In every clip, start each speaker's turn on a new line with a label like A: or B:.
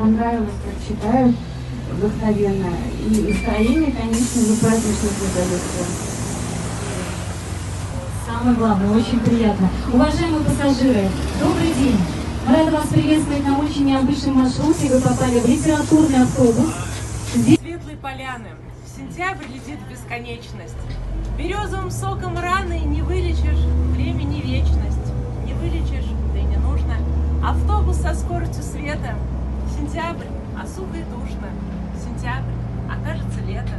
A: понравилось, как читают, вдохновенно. И настроение, конечно же, праздничное создается.
B: Самое главное, очень приятно. Уважаемые пассажиры, добрый день. Мы рады вас приветствовать на очень необычном маршруте. Вы попали в литературный автобус.
C: Светлые поляны. Сентябрь летит в бесконечность. Березовым соком раны не вылечишь, времени вечность. Не вылечишь, да и не нужно. Автобус со скоростью света. Сентябрь, а сухо и душно. Сентябрь, окажется лето.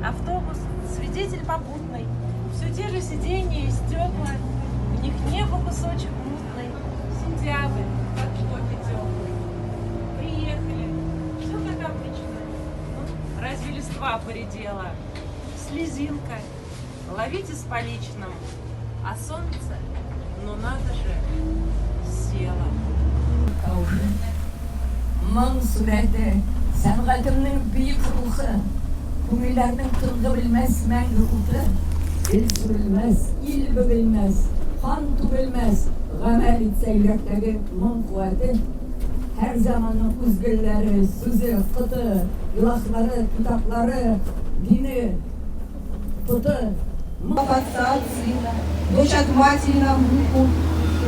C: Автобус, свидетель попутный. Все те же сиденья и стекла. В них небо кусочек мутный. Сентябрь, как кофе теплый. Приехали. Все как обычно. Ну, разве листва поредела? Слезинка. Ловите с поличным. А солнце, ну надо же, село.
D: Мың сүрәте, сәнгатемнең бөек рухы, күңелләрнең тынгы белмәс мәңге уты, ил сүрелмәс, ил бөгелмәс, қан түгелмәс, гамәл итсә йөрәктәге моң куәте, һәр заманның үзгәлләре, сүзе, кыты, илаһлары, китаплары, дине, путы.
E: Отца от сына, дочь от матери на муку,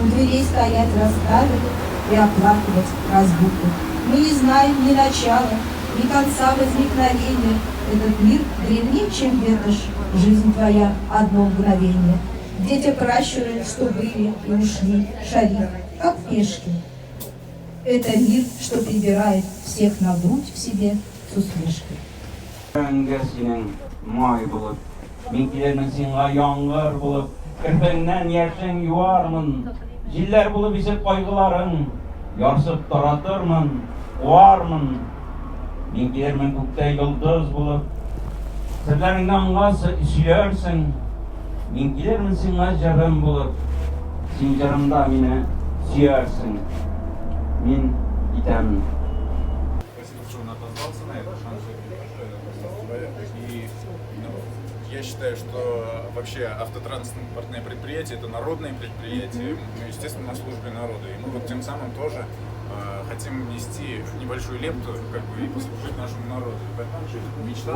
E: у дверей стоять расставили и оплакивать разлуку. Мы не знаем ни начала, ни конца возникновения. Этот мир древнее, чем ветошь, жизнь твоя одно мгновение. Где те пращуры, что были и ушли, шаги, как пешки. Это мир, что прибирает всех на грудь в себе с усмешкой.
F: Min kilermin singa yağmur bulup, kırpenden yersen yuvarmın. Jiller bulup isip koyguların, yarsıp taratırmın, uvarmın. Min kilermin kukta yıldız bulup, sırlarından gazı üsüyorsun. Min kilermin singa jarım bulup, sin jarımda mine süyersin. Min item.
G: Спасибо, что он отозвался на это, шанс и я считаю, что вообще автотранспортное предприятие – это народное предприятие, ну, естественно, на службе народа. И мы вот тем самым тоже хотим внести небольшую лепту, как бы, и послужить нашему народу. Поэтому мечта